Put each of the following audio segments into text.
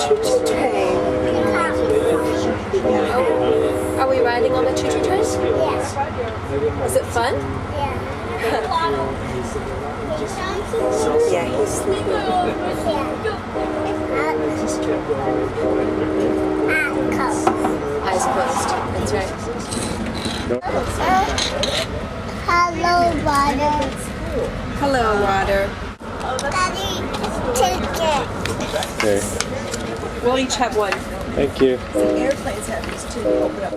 choo-choo train. Oh, are we riding on the choo-choo train? Yeah. Was it fun? Yeah. Yeah, he's sleeping. Eyes closed. That's right. Hello, water. Hello, water. Daddy, take it. Okay. We'll each have one. Thank you. Airplanes have these two. Open up.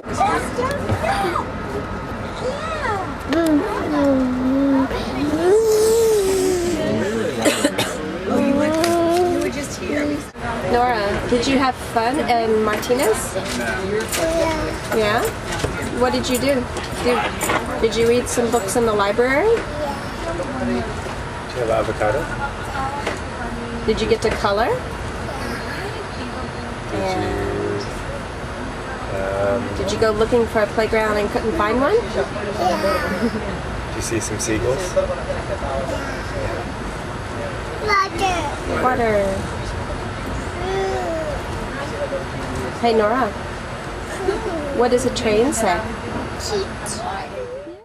You were just here. Nora, did you have fun in Martinez? Yeah? What did you do? Did you read some books in the library? Do you have avocado? Did you get to color? Did you go looking for a playground and couldn't find one? Did you see some seagulls? Water. Hey Nora, what does a train say? Cheat.